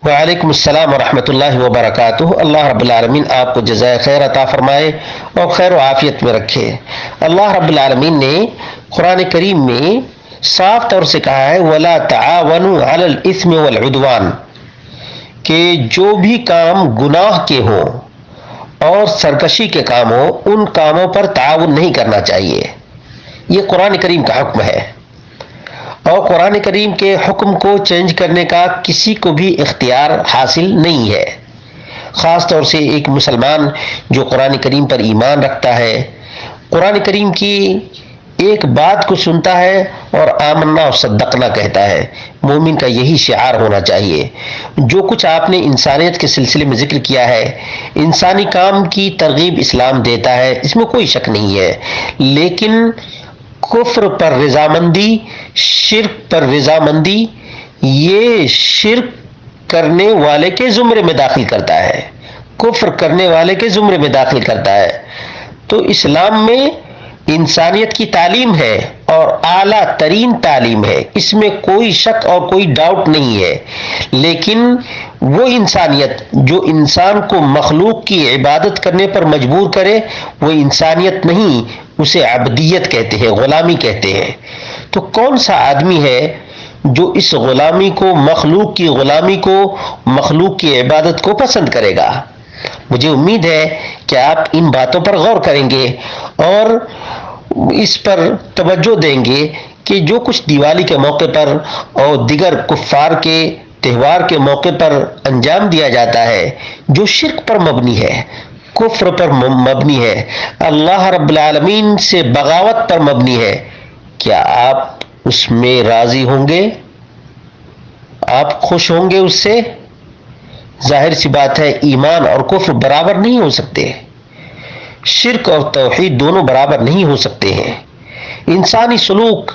وعلیکم السلام ورحمۃ اللہ وبرکاتہ۔ اللہ رب العالمین آپ کو جزائے خیر عطا فرمائے اور خیر و عافیت میں رکھے۔ اللہ رب العالمین نے قرآن کریم میں صاف طور سے کہا ہے وَلَا تَعَاوَنُوا عَلَى الْإِثْمِ وَالْعُدْوَانِ، کہ جو بھی کام گناہ کے ہوں اور سرکشی کے کام ہوں ان کاموں پر تعاون نہیں کرنا چاہیے۔ یہ قرآن کریم کا حکم ہے، اور قرآن کریم کے حکم کو چینج کرنے کا کسی کو بھی اختیار حاصل نہیں ہے، خاص طور سے ایک مسلمان جو قرآن کریم پر ایمان رکھتا ہے، قرآن کریم کی ایک بات کو سنتا ہے اور آمنا و صدقنا کہتا ہے۔ مومن کا یہی شعار ہونا چاہیے۔ جو کچھ آپ نے انسانیت کے سلسلے میں ذکر کیا ہے، انسانی کام کی ترغیب اسلام دیتا ہے، اس میں کوئی شک نہیں ہے، لیکن کفر پر رضامندی، شرک پر رضامندی، یہ شرک کرنے والے کے زمرے میں داخل کرتا ہے، کفر کرنے والے کے زمرے میں داخل کرتا ہے۔ تو اسلام میں انسانیت کی تعلیم ہے اور اعلیٰ ترین تعلیم ہے، اس میں کوئی شک اور کوئی ڈاؤٹ نہیں ہے، لیکن وہ انسانیت جو انسان کو مخلوق کی عبادت کرنے پر مجبور کرے وہ انسانیت نہیں، اسے عبدیت کہتے ہیں، غلامی کہتے ہیں۔ تو کون سا آدمی ہے جو اس غلامی کو، مخلوق کی غلامی کو، مخلوق کی عبادت کو پسند کرے گا؟ مجھے امید ہے کہ آپ ان باتوں پر غور کریں گے اور اس پر توجہ دیں گے کہ جو کچھ دیوالی کے موقع پر اور دیگر کفار کے تہوار کے موقع پر انجام دیا جاتا ہے، جو شرک پر مبنی ہے، کفر پر مبنی ہے، اللہ رب العالمین سے بغاوت پر مبنی ہے، کیا آپ اس میں راضی ہوں گے؟ آپ خوش ہوں گے اس سے؟ ظاہر سی بات ہے ایمان اور کفر برابر نہیں ہو سکتے، شرک اور توحید دونوں برابر نہیں ہو سکتے ہیں۔ انسانی سلوک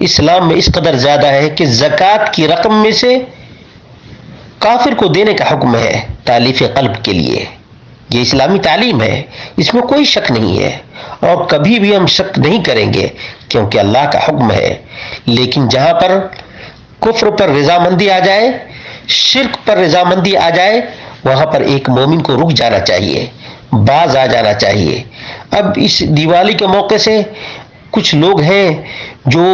اسلام میں اس قدر زیادہ ہے کہ زکوٰۃ کی رقم میں سے کافر کو دینے کا حکم ہے تالیف قلب کے لیے۔ یہ اسلامی تعلیم ہے، اس میں کوئی شک نہیں ہے اور کبھی بھی ہم شک نہیں کریں گے کیونکہ اللہ کا حکم ہے۔ لیکن جہاں پر کفر پر رضامندی آ جائے، شرک پر رضامندی آ جائے، وہاں پر ایک مومن کو رک جانا چاہیے، باز آ جانا چاہیے۔ اب اس دیوالی کے موقع سے کچھ لوگ ہیں جو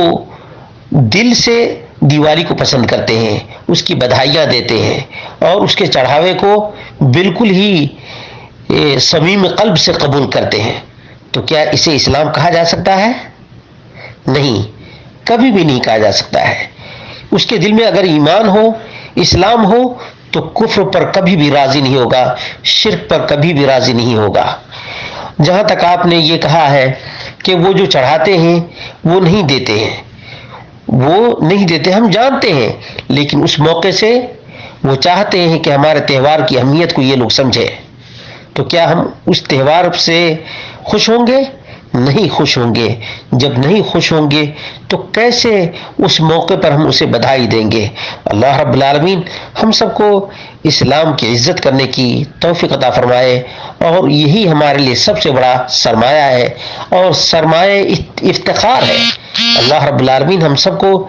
دل سے دیوالی کو پسند کرتے ہیں، اس کی بدھائیاں دیتے ہیں اور اس کے چڑھاوے کو بالکل ہی صمیم قلب سے قبول کرتے ہیں۔ تو کیا اسے اسلام کہا جا سکتا ہے؟ نہیں، کبھی بھی نہیں کہا جا سکتا ہے۔ اس کے دل میں اگر ایمان ہو، اسلام ہو، تو کفر پر کبھی بھی راضی نہیں ہوگا، شرک پر کبھی بھی راضی نہیں ہوگا۔ جہاں تک آپ نے یہ کہا ہے کہ وہ جو چڑھاتے ہیں وہ نہیں دیتے ہیں، وہ نہیں دیتے، ہم جانتے ہیں، لیکن اس موقع سے وہ چاہتے ہیں کہ ہمارے تہوار کی اہمیت کو یہ لوگ سمجھے۔ تو کیا ہم اس تہوار سے خوش ہوں گے؟ نہیں خوش ہوں گے۔ جب نہیں خوش ہوں گے تو کیسے اس موقع پر ہم اسے بدھائی دیں گے؟ اللہ رب العالمین ہم سب کو اسلام کی عزت کرنے کی توفیق عطا فرمائے، اور یہی ہمارے لیے سب سے بڑا سرمایہ ہے اور سرمایہ افتخار ہے۔ اللہ رب العالمین ہم سب کو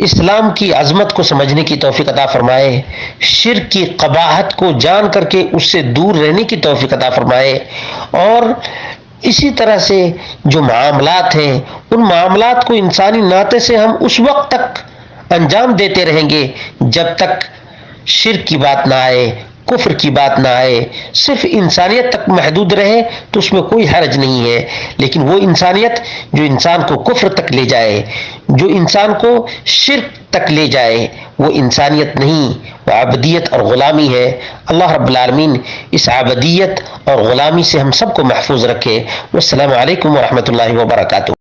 اسلام کی عظمت کو سمجھنے کی توفیق عطا فرمائے، شرک کی قباحت کو جان کر کے اس سے دور رہنے کی توفیق عطا فرمائے، اور اسی طرح سے جو معاملات ہیں ان معاملات کو انسانی ناطے سے ہم اس وقت تک انجام دیتے رہیں گے جب تک شرک کی بات نہ آئے، کفر کی بات نہ آئے، صرف انسانیت تک محدود رہے تو اس میں کوئی حرج نہیں ہے۔ لیکن وہ انسانیت جو انسان کو کفر تک لے جائے، جو انسان کو شرک تک لے جائے، وہ انسانیت نہیں، وہ عبدیت اور غلامی ہے۔ اللہ رب العالمین اس عبدیت اور غلامی سے ہم سب کو محفوظ رکھے۔ والسلام علیکم ورحمۃ اللہ وبرکاتہ۔